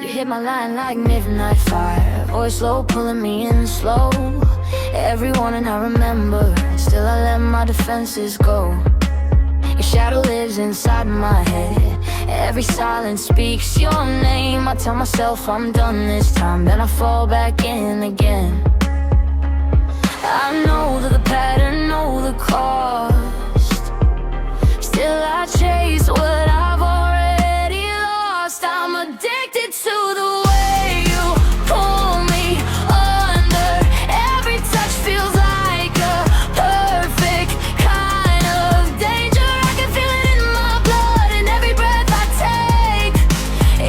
You hit my line like midnight fire, voice low, pulling me in slow. Every morning I remember, still I let my defenses go. Your shadow lives inside my head, every silence speaks your name. I tell myself I'm done this time, then I fall back in again. I know that the pattern, know the cost, still I chase what I've already lost. I'm addicted to the way you pull me under. Every touch feels like a perfect kind of danger. I can feel it in my blood in every breath I take.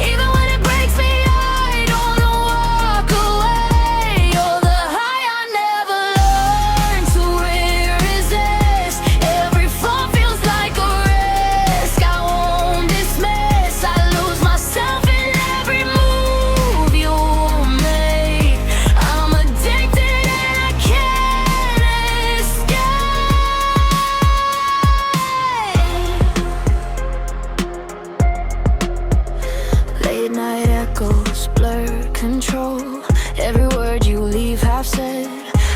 Even when it breaks me, I don't walk away. You're the high I never learned to resist. Every fall feels like a risk I won't dismiss. I lose myself in every move you make. I'm addicted and I can't escape. Late night echoes blur control. Every word you leave half said.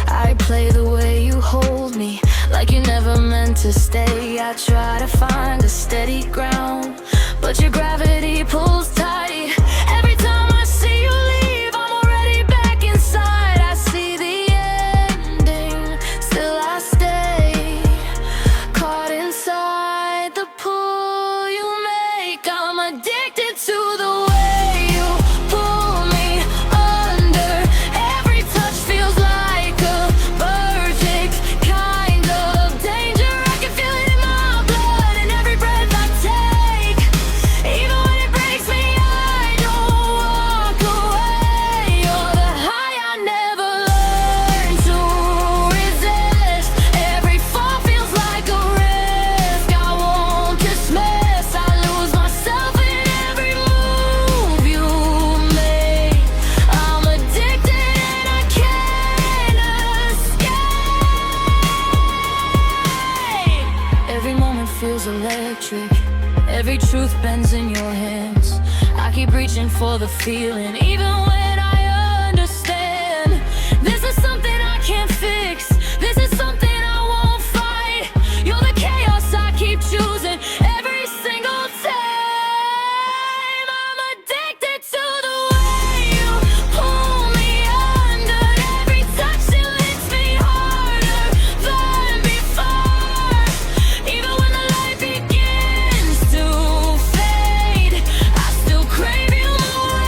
I play the way you hold me, like you never meant to stay. I try to find a steady ground, but your gravity pulls tight. Every time I see you leave, I'm already back inside. I see the ending, still I stay, caught inside the pull you make. I'm addicted to the way you pull me under. Every touch feels like a perfect kind of danger. I can feel it in my blood in every breath I take. Even when it breaks me, I don't walk away. You're the high I never learned to resist. Every fall feels like a risk I won't dismiss. I lose myself in every move you make. I'm addicted and I can't escape. Every moment feels electric, every truth bends in your hands. I keep reaching for the feeling, even when I understand. This is something I can't fix, this is something I won't fight. You're the chaos I keep choosing every single time. I'm addicted to the way you pull me under. Every touch it lifts me harder than before. Even when the light begins to fade, I still crave you more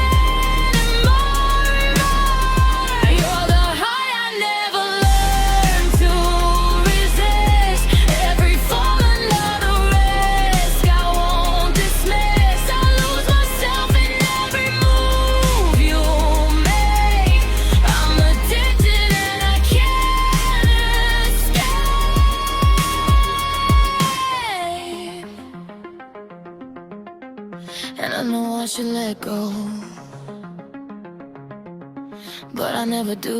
and more and more. You're the high I never learned to resist. Every fall another risk I won't dismiss. I lose myself in every move you make. I'm addicted and I can't escape. And I know I should let go, but I never do.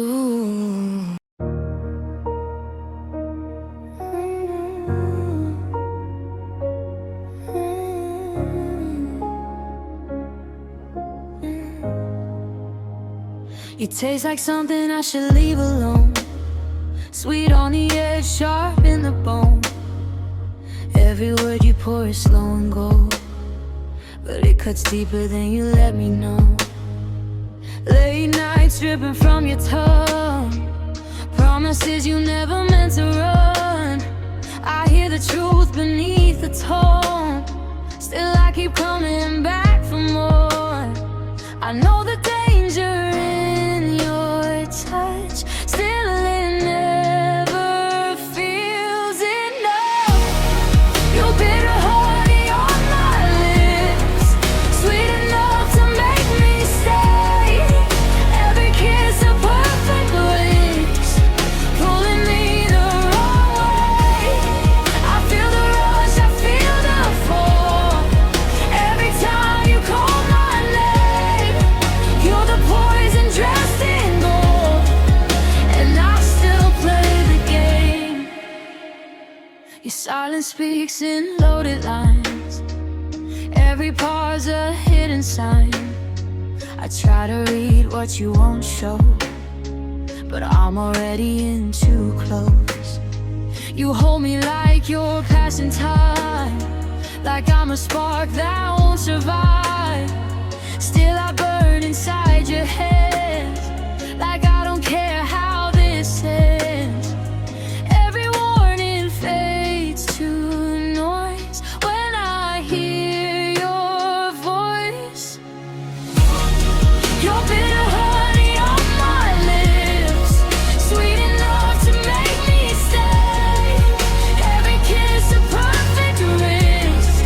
You taste like something I should leave alone. Sweet on the edge, sharp in the bone. Every word you pour is slow and gold, but it cuts deeper than you let me know. Late nights dripping from your tongue, promises you never meant to run. I hear the truth beneath the tone, still I keep coming back for more. I know the danger in your touch, still it never feels enough. Your bitter honey on my lips, sweet enough to make me stay. Every kiss a perfect bliss, pulling me the wrong way. I feel the rush, I feel the fall. Every time you call my name, you're the poison dressed in gold, and I still play the game. Your silence speaks in loaded lines, every pause a hidden sign. I try to read what you won't show, but I'm already in too close. You hold me like you're passing time, like I'm a spark that won't survive. Still I burn inside your hands, like I don't care how this ends. Every warning fades to noise when I hear your voice. Your bitter honey on my lips, sweet enough to make me stay. Every kiss a perfect risk,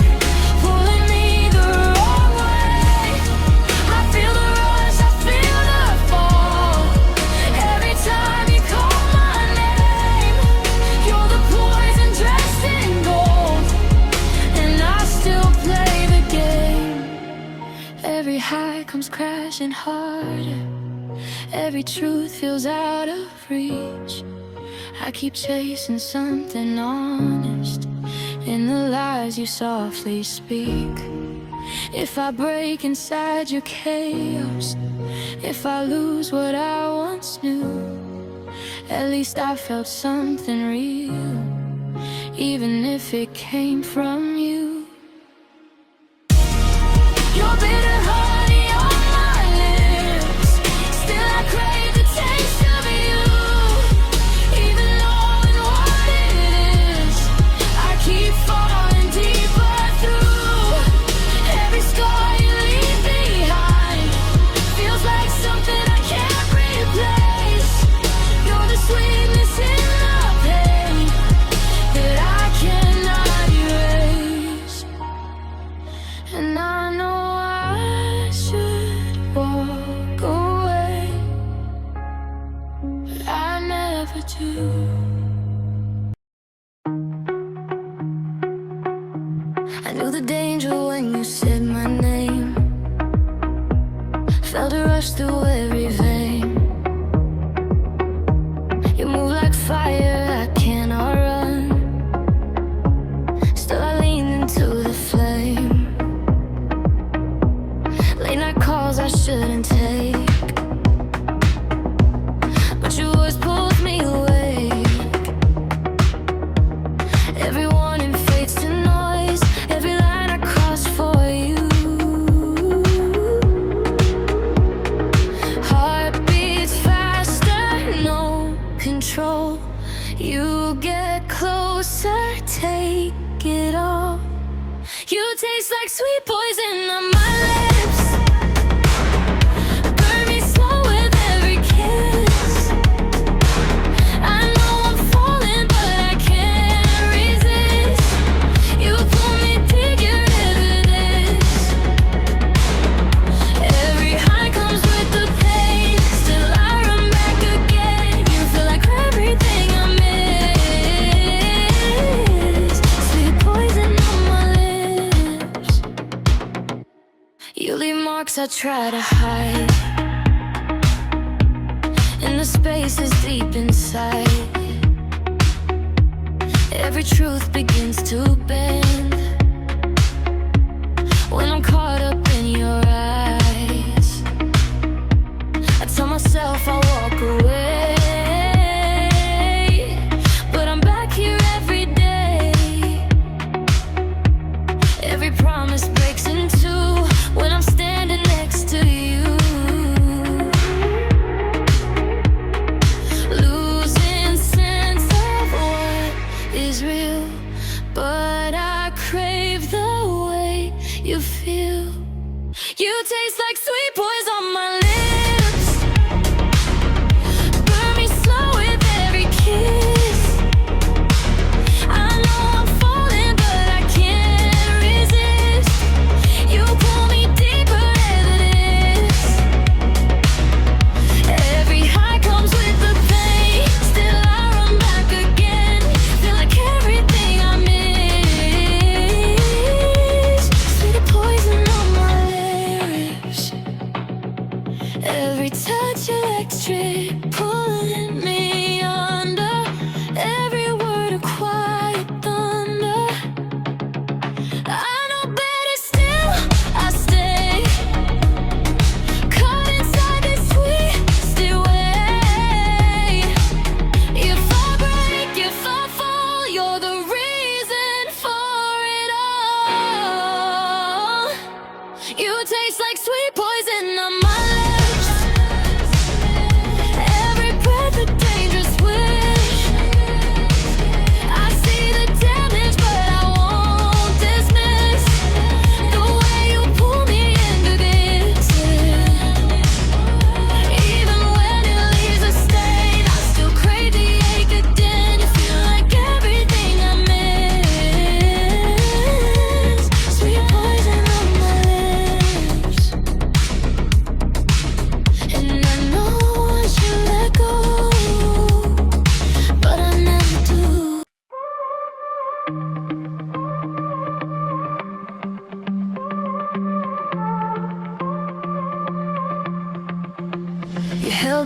pulling me the wrong way. I feel the rush, I feel the fall. Every time you call my name, you're the poison dressed in gold, and I still play the game. Every high comes crashing harder, every truth feels out of reach. I keep chasing something honest in the lies you softly speak. If I break inside your chaos, if I lose what I once knew, at least I felt something real, even if it came from you. Your bitter honey on my lips, still I crave the taste of you. Even knowing what it is, I keep falling deeper through. Every scar you leave behind feels like something I can't replace. You're the sweetness in the pain that I cannot erase. And I know I should walk away, but I never do. I knew the danger when you said my name, felt a rush through every vein. You move like fire, I cannot run. Still I lean into the flame. Late night calls I shouldn't take, but your words pulled me away. Every warning fades to noise, every line I cross for you. Heart beats faster, no control. You get closer, take it all. You taste like sweet poison on my lips, burn me slow with every kiss. I know I'm falling, but I can't resist. You pull me deep, you're evidence. Every high comes with the pain, still I run back again. You feel like everything I miss, sweet poison on my lips. You leave marks I try to hide in the spaces deep inside. Every truth begins to bend when I'm caught up in your eyes. I tell myself I'll walk away, but I'm back here every day. Every promise breaks in two when I'm standing next to you. Losing sense of what is real, but I crave the way you feel. You taste like sweet poison on my lips, burn me slow with every kiss. I know I'm falling, but I can't resist. You pull me deeper than this. Every high comes with the pain, still I run back again. Feel like everything I miss, sweet poison on my lips.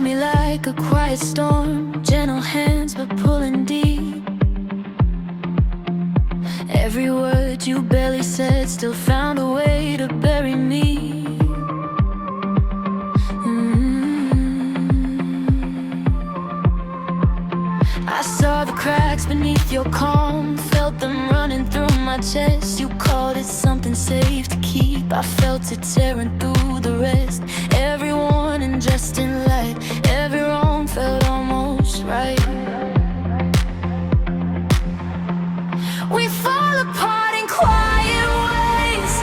me like a quiet storm, gentle hands but pulling deep. Every word you barely said still found a way to bury me. I saw the cracks beneath your calm, felt them running through my chest. You called it something safe to keep, I felt it tearing through the rest. Every warning just in light, every wrong felt almost right. We fall apart in quiet ways,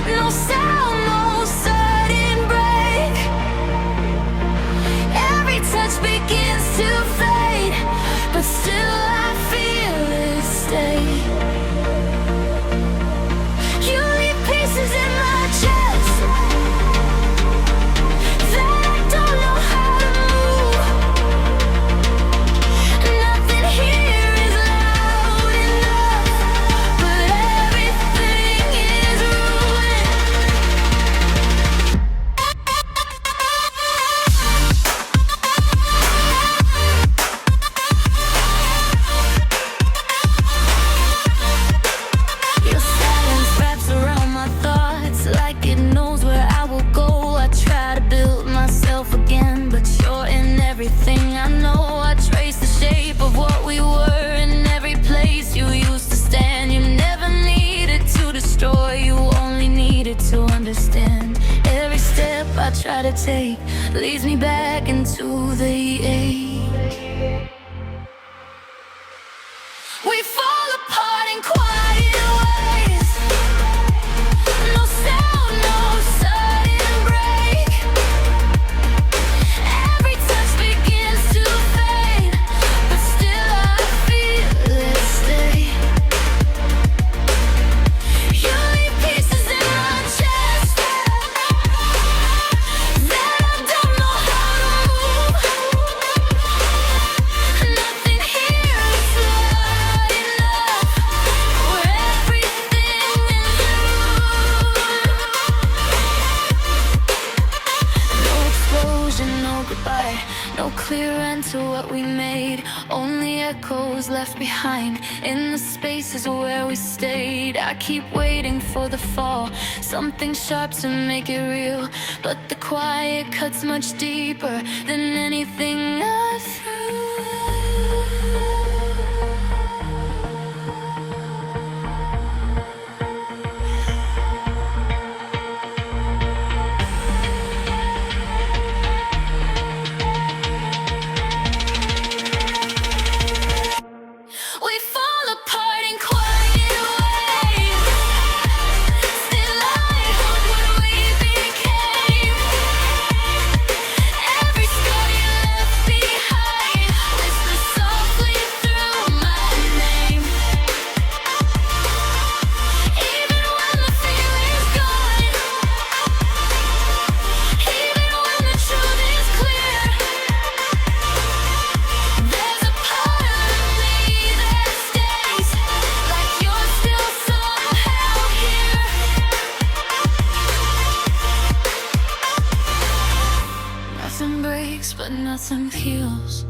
no sound, no sudden break. Every touch begins to fade, but still I feel it stay. You leave pieces in my chest that I don't know how to move. Nothing here is loud enough, but everything is ruined. Your silence wraps around my thoughts like it knows where I will go. I try to build myself again, but you're in everything I know. I trace the shape of what we were in every place you used to stand. You never needed to destroy, you only needed to understand. Every step I try to take leads me back into the ache. We fall apart in quiet ways, no sound, no sudden break. Every touch begins to fade, but still I feel it stay. You leave pieces in my chest that I don't know how to move. Nothing here is loud enough, where everything is ruined. No explosion, no goodbye, no clear end to what we made. Only echoes left behind in the spaces where we stayed. I keep waiting for the fall, something sharp to make it real, but the quiet cuts much deeper than anything I threw. We fall apart in quiet ways, still I hold what we became. Every scar you left behind whispers softly through my name. Even when the feeling's gone, even when the truth is clear, there's a part of me that stays, like you're still somehow here. Nothing breaks, but nothing heals.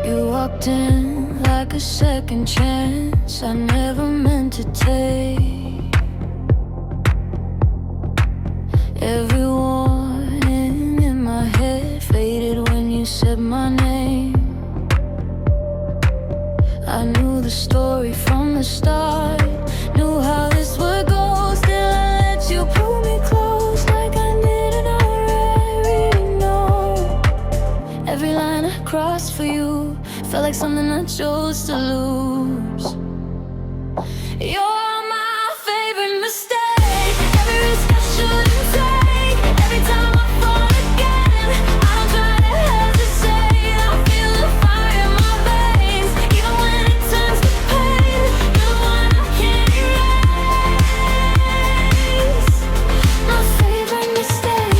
You walked in like a second chance I never meant to take. Every warning in my head faded when you said my name. I knew the story from the start, knew how this would go. Still I let you pull me close like I didn't already know. Every line I crossed for you felt like something I chose to lose. You're my favorite mistake, every risk I shouldn't take. Every time I fall again, I don't try to hesitate. I feel the fire in my veins, even when it turns to pain. You're the one I can't erase. My favorite mistake.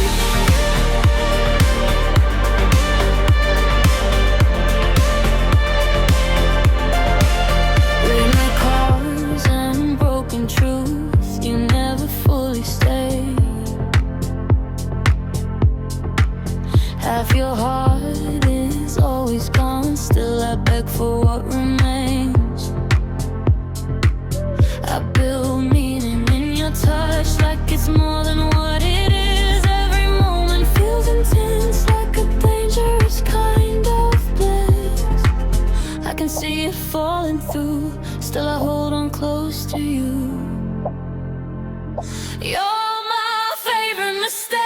truth, you never fully stay. Half your heart is always gone, still I beg for what remains. I build meaning in your touch, like it's more than what it is. Every moment feels intense, like a dangerous kind of bliss. I can see it falling through, still I hold on close to you. You're my favorite mistake.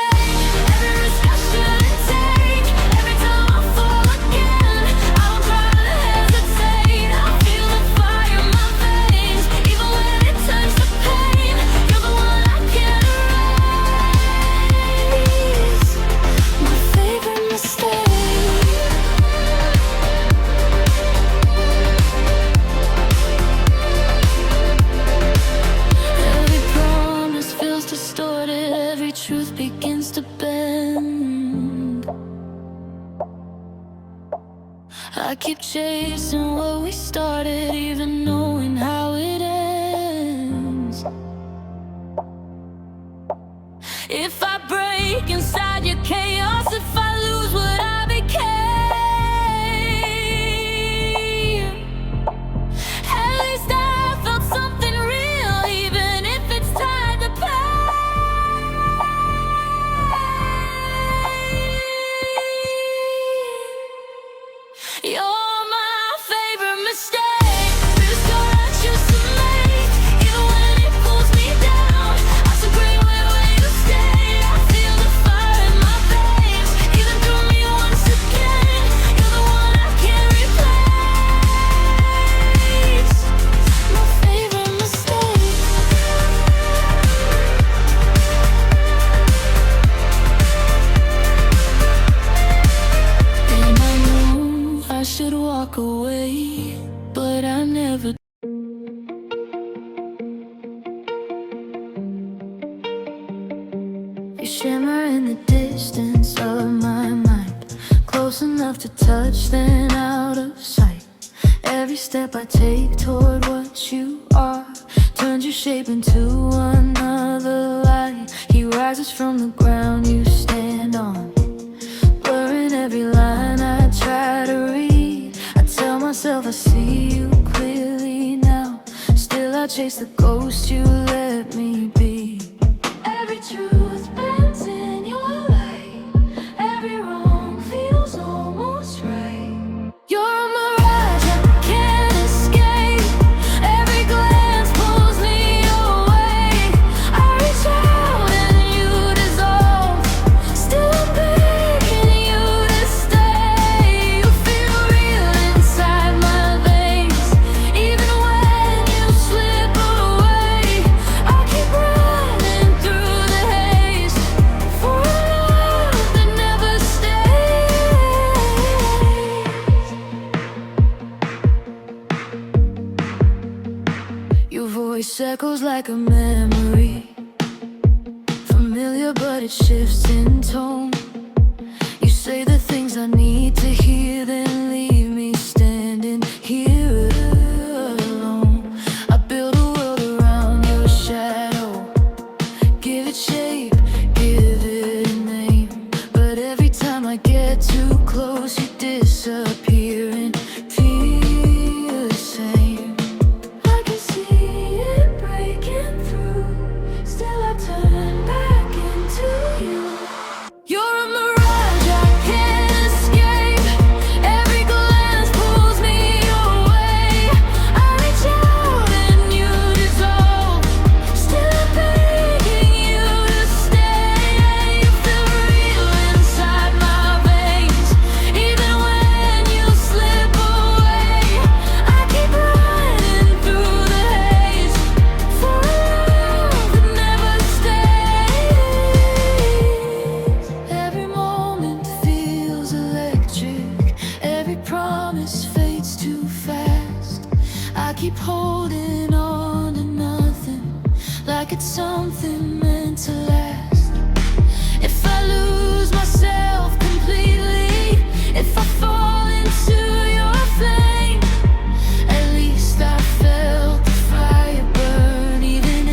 Every risk I shouldn't take, every time I fall again, I don't try to hesitate. I feel the fire in my veins, even when it turns to pain. You're the one I can't erase. My favorite mistake. Every promise feels distorted, every truth begins to bend. I keep chasing what we started, even knowing how it ends. If I break inside your chaos, if I lose what I became, at least I felt something real, even if it's tied to pain. You're my favorite mistake. Risk or I choose to make, even when it pulls me down. I so great where you stay. I feel the fire in my veins, even through me once again. You're the one I can't replace. My favorite mistake. And I know I should walk away, but I never. You shimmer in the distance of my mind, close enough to touch, then out of sight. Every step I take toward what you are turns your shape into another light. He rises from the ground you stand on, blurring every line I try to read. I tell myself I see you clearly now, still I chase the ghost you let me be. Every truth bends in your light, every wrong feels almost right. You're a mirage I can't escape, every glance pulls me away. I reach out and you dissolve, still I'm begging you to stay. You feel real inside my veins, even when you slip away. I keep running through the haze for a love that never stays. Your voice echoes like a memory, familiar but it shifts in tone. You say the things I need to hear, then leave me standing here alone. I build a world around your shadow, give it shape, give it a name. But every time I get too close, you disappear and feel the same. I can see it breaking through, still I turn back into you. You're a mirage I can't escape, every glance pulls me away. I reach out and you dissolve, still I'm begging you to stay. You feel real inside my veins, even when you slip away. I keep running through the haze for a love that never stays. Every moment feels electric, every promise fades too fast. I keep holding on to nothing, like it's something meant to last. If I lose myself completely, if I fall into your flame, at least I felt the fire burn, even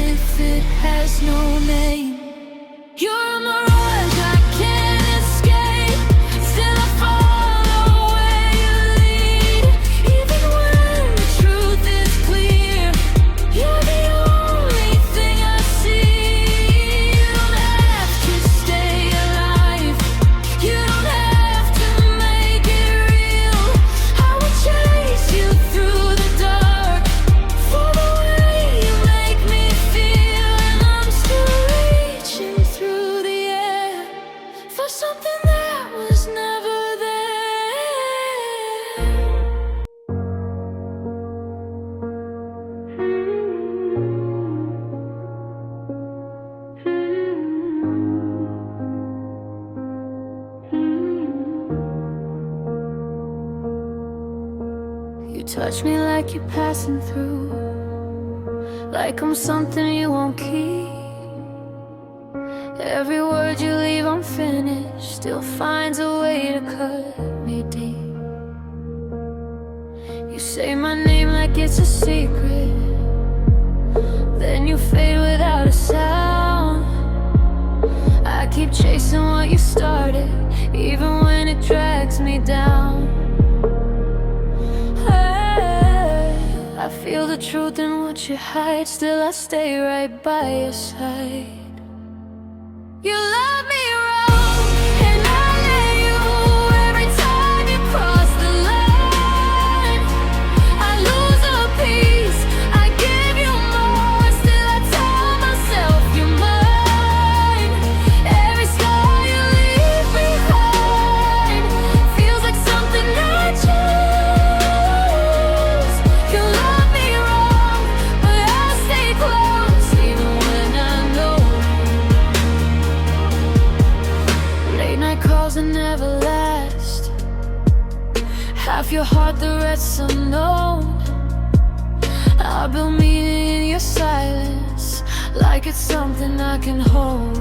touch me like you're passing through, like I'm something you won't keep. Every word you leave unfinished still finds a way to cut me deep. You say my name like it's a secret, then you fade without a sound. I keep chasing what you started, even when it drags me down. I feel the truth in what you hide, still I stay right by your side. You love me wrong, and I let you. Every time you cross the line, I lose a piece, I give you more. Still I tell myself you're mine. Every scar you leave behind feels like something I choose. You love me wrong, but I'll stay close even when I know. Late night calls that never last, half your heart, the rest's unknown. I build meaning in your silence, like it's something I can hold.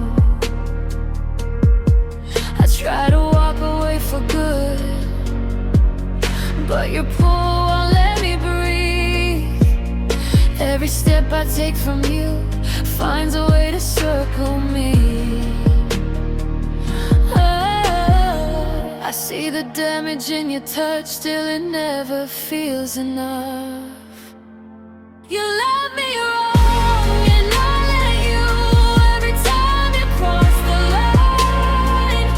I try to walk away for good, but your pull won't let me breathe. Every step I take from you finds a way to circle me. I see the damage in your touch, still it never feels enough. You love me wrong, and I let you. Every time you cross the line,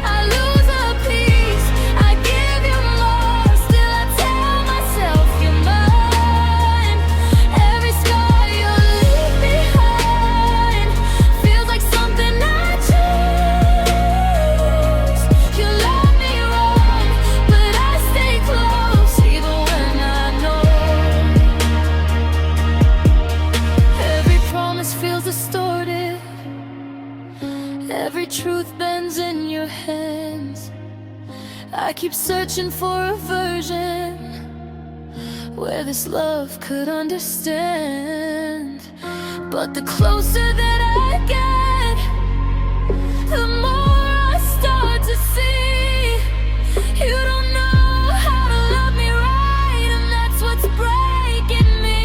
I lose a piece, I give you more. Still I tell myself you're mine. Every scar you leave behind feels like something I choose. You love me wrong, but I stay close even when I know. Every promise feels distorted, every truth bends in your hands. I keep searching for a version where this love could understand. But the closer that I get, the more I start to see you don't know how to love me right, and that's what's breaking me.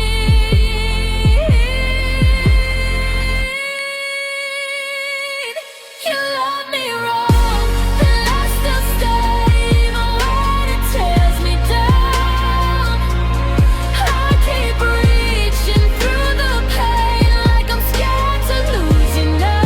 You love me wrong, and I still stay even when it tears me down. I keep reaching through the pain like I'm scared to lose you now.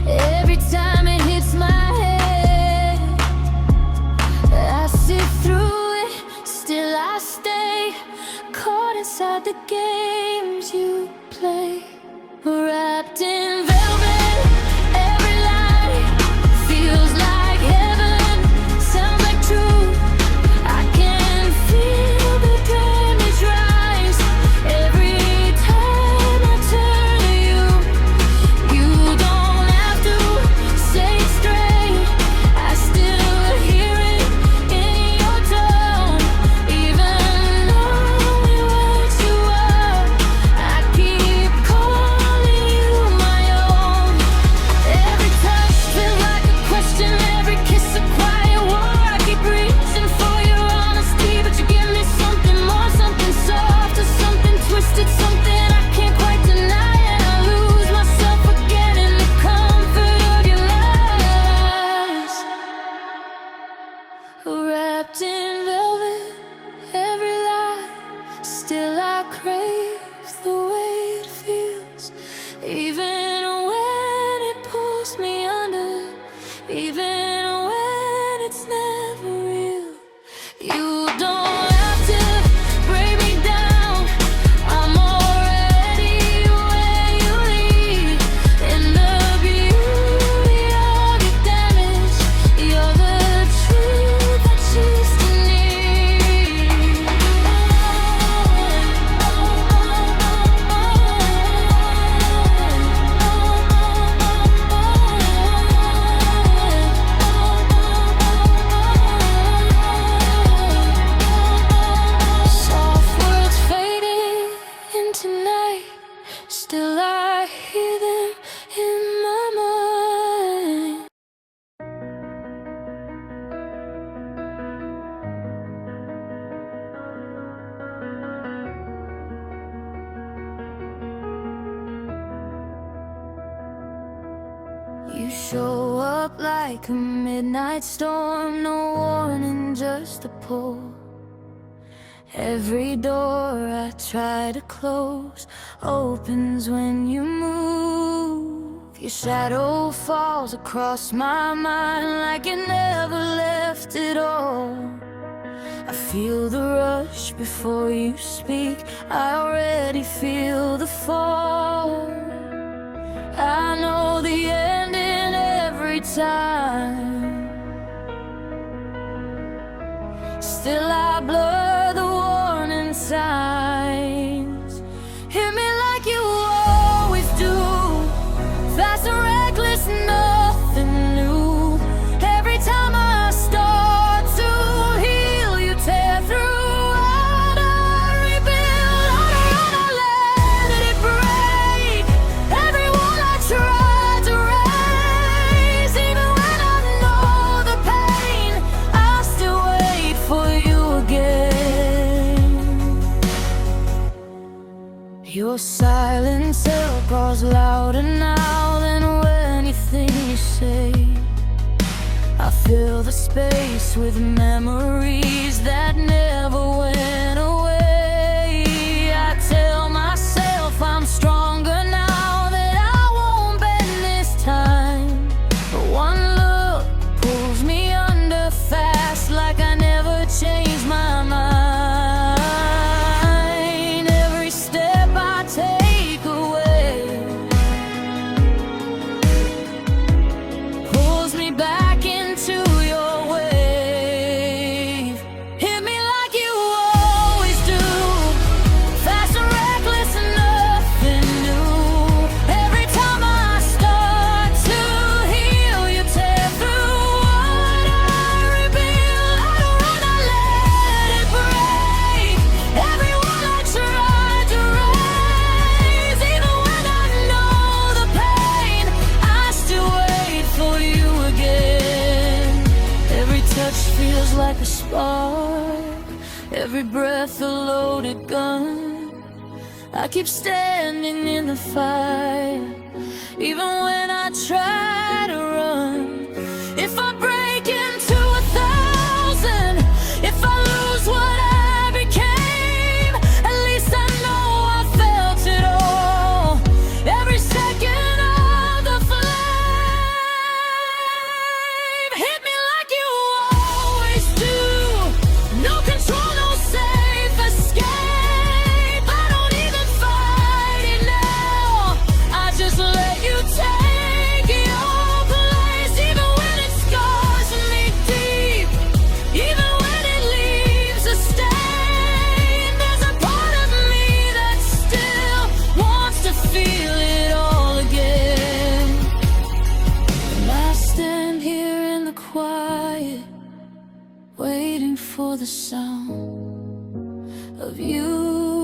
Every time it hits my head, I sit through it, still I stay caught inside the games you play. Wrapped in velvet, every lie feels like heaven, sounds like truth. I can feel the damage rise every time I turn to you. You don't have to say it straight, I still hear it in your tone. Even though it wakes you up, I keep calling you my own. Every touch feels like a question, every kiss a quiet war. I keep reaching for your honesty, but you give me something more, something soft or something twisted, something I can't quite deny. And I lose myself again in the comfort of your lies. Wrapped in velvet, every lie, still I crave the way it feels. Even when it pulls me under, even when it's never real. You don't have to break me down, I'm already where you lead. In the beauty of your damage, you're the truth I choose to need. Soft words fading into night, still I hear them in my mind. You show up like a midnight storm, no warning, just a pull. Every door I try to close opens when you move. Your shadow falls across my mind like it never left at all. I feel the rush before you speak, I already feel the fall. I know the ending every time, still I blur the warning signs. Hit me like you always do, fast and reckless, nothing new. Every time I start to heal, you tear through. I don't rebuild, I don't run, I let it break. Everyone I try to raise, even when I know the pain, I still wait for you again. Your silence echoes louder now than anything you say. I fill the space with memories that never went away. I tell myself I'm stronger now, that I won't bend this time. But one look pulls me under fast, like I never changed my mind. Every step I take away pulls me back into your wave. Hit me like you always do, fast and reckless and nothing new. Every time I start to heal, you tear through. What I rebuild, I don't run, I let it break. Everyone I try to raise, even when I know the pain, I still wait for you again. Every touch feels like a spark, every breath a loaded gun. I keep standing in the fire, even when I try to run. If I break into 1,000, if I lose what I became, at least I know I felt it all. Every second of the flame. waiting for the sound of you